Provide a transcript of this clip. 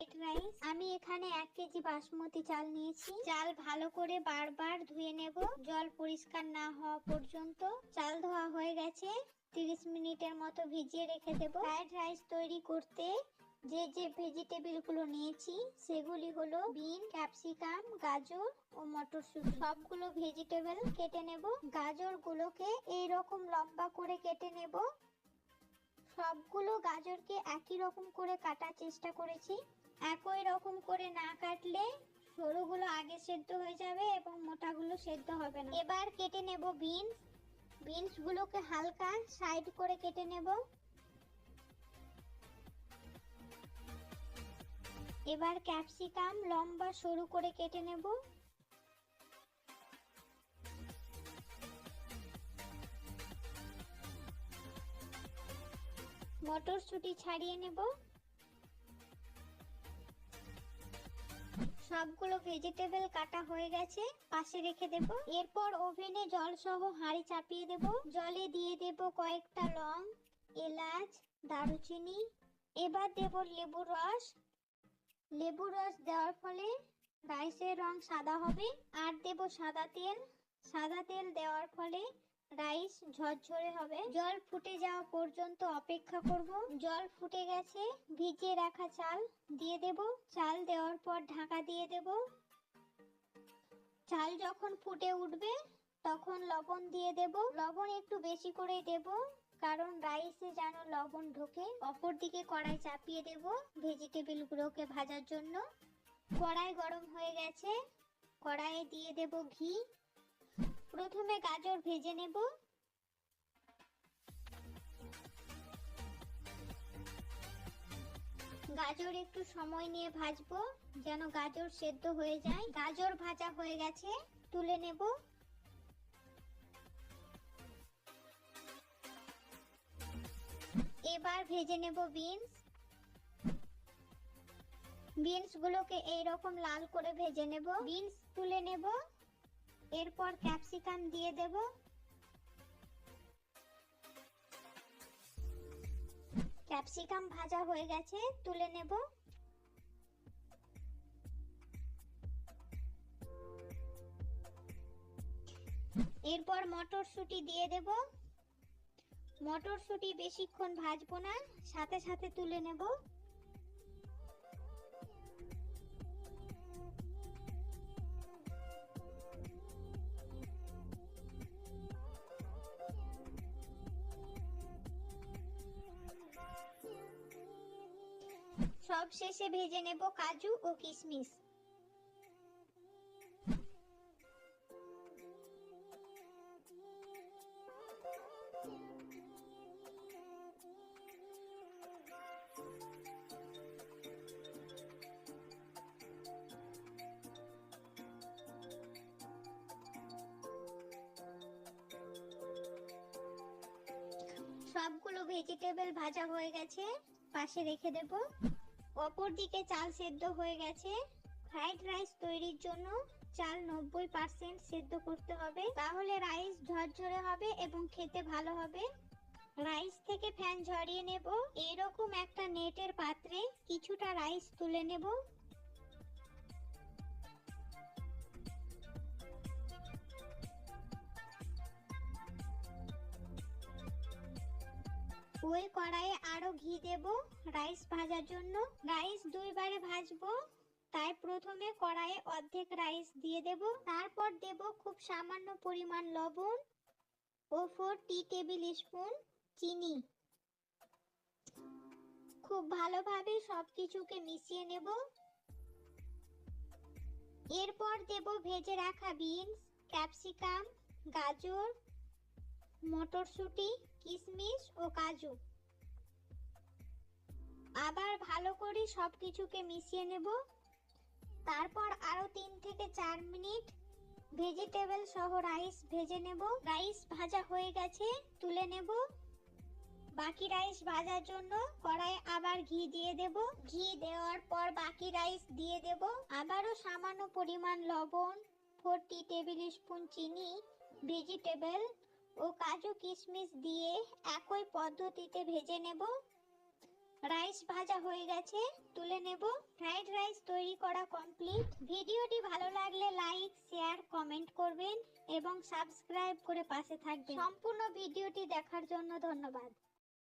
Rice. আমি এখানে 1 KG basmati চাল নিয়েছি। চাল ভালো করে বারবার ধুয়ে নেব জল পরিষ্কার না হওয়া পর্যন্ত। চাল ধোয়া হয়ে গেছে, 30 মিনিটের মতো ভিজিয়ে রেখে দেব। ফ্রাইড রাইস তৈরি করতে যে যে ভেজিটেবল গুলো নিয়েছি সেগুলি হলো বিন, ক্যাপসিকাম, গাজর ও মটরশুঁটি। সবগুলো ভেজিটেবল কেটে নেব। গাজর গুলোকে এইরকম লম্বা করে কেটে নেব। সবগুলো গাজরকে একই রকম করে কাটার চেষ্টা করেছি। একই রকম করে না কাটলে সরুগুলো আগে সেদ্ধ হয়ে যাবে এবং মোটাগুলো সেদ্ধ হবে না। এবার কেটে নেব বিনস। বিনসগুলোকে হালকা সাইড করে কেটে নেব। এবার ক্যাপসিকাম লম্বা সরু করে কেটে নেব। মটরশুঁটি ছাড়িয়ে নেব। সবগুলো ভেজিটেবল কাটা হয়ে গেছে, পাশে রেখে দেব। এরপর ওভেনে জল সহ হাঁড়ি চাপিয়ে দেব। জলে দিয়ে দেব কয়েকটা লং, এলাচ, দারুচিনি। এবার দেব লেবুর রস। লেবুর রস দেওয়ার ফলে রাইসের রং সাদা হবে। আর দেব সাদা তেল। সাদা তেল দেওয়ার ফলে রাইস ঝরঝরে হবে। জল ফুটে যাওয়া পর্যন্ত অপেক্ষা করব। জল ফুটে গেছে, ভিজিয়ে রাখা চাল দিয়ে দেব। চাল দেওয়ার পর ঢাকা দিয়ে দেব। চাল যখন ফুটে উঠবে তখন লবণ দিয়ে দেব। লবণ একটু বেশি করে দেব কারণ রাইসে যেন লবণ ঢোকে। অপরদিকে কড়াই চাপিয়ে দেব ভেজিটেবল গুলোকে ভাজার জন্য। কড়াই গরম হয়ে গেছে, কড়াইয়ে দিয়ে দেব ঘি। প্রথমে গাজর ভেজে নেব। গাজর একটু সময় নিয়ে ভাজবো যেন গাজর সেদ্ধ হয়ে যায়। গাজর ভাজা হয়ে গেছে, তুলে নেব। এবার ভেজে নেব বিনস। বিনস গুলোকে এইরকম লাল করে ভেজে নেব। বিনস তুলে নেব। এরপর ক্যাপসিকাম দিয়ে দেব। ক্যাপসিকাম ভাজা হয়ে গেছে, তুলে নেব। এরপর মটরশুঁটি দিয়ে দেব। মটরশুঁটি বেশিক্ষণ ভাজবো না, সাথে সাথে তুলে নেব। সব শেষে ভেজে নেব কাজু ও কিশমিশ। সবগুলো ভেজিটেবল ভাজা হয়ে গেছে, পাশে রেখে দেব। অপরদিকে চাল সেদ্ধ হয়ে গেছে। ফ্রাইড রাইস তৈরির জন্য চাল 90% সেদ্ধ করতে হবে, তাহলে রাইস ঝরঝরে হবে এবং খেতে ভালো হবে। রাইস থেকে ফ্যান ঝরিয়ে নেব। এরকম একটা নেটের পাত্রে কিছুটা রাইস তুলে নেব। ওই কড়াইয়ে আরো ঘি দেব রাইস ভাজার জন্য। রাইস 2 বারে ভাজবো, তাই প্রথমে কড়াইয়ে অর্ধেক রাইস দিয়ে দেব। তারপর দেব খুব সামান্য পরিমাণ লবণ ও 4 টি টেবিল স্পুন চিনি। খুব ভালোভাবে সবকিছুকে মিশিয়ে নেব। এরপর দেব ভেজে রাখা বিনস, ক্যাপসিকাম, গাজর, মটরশুঁটি, কিশমিশ ও কাজু। আবার ভালো করে সবকিছুকে মিশিয়ে নেব। তারপর আরো 3 থেকে 4 মিনিট ভেজিটেবল সহ রাইস ভেজে নেব। রাইস ভাজা হয়ে গেছে, তুলে নেব। বাকি রাইস ভাজার জন্য কড়াইয়ে আবার ঘি দিয়ে দেব। ঘি দেওয়ার পর বাকি রাইস দিয়ে দেব। আবারও সামান্য পরিমাণ লবণ, 4 টি টেবিল স্পুন চিনি, ভেজিটেবল ও কাজু কিশমিশ দিয়ে একই পদ্ধতিতে ভেজে নেব। রাইস ভাজা হয়ে গেছে, তুলে নেব। ফ্রাইড রাইস তৈরি করা কমপ্লিট। ভিডিওটি ভালো লাগলে লাইক, শেয়ার, কমেন্ট করবেন এবং সাবস্ক্রাইব করে পাশে থাকবেন। সম্পূর্ণ ভিডিওটি দেখার জন্য ধন্যবাদ।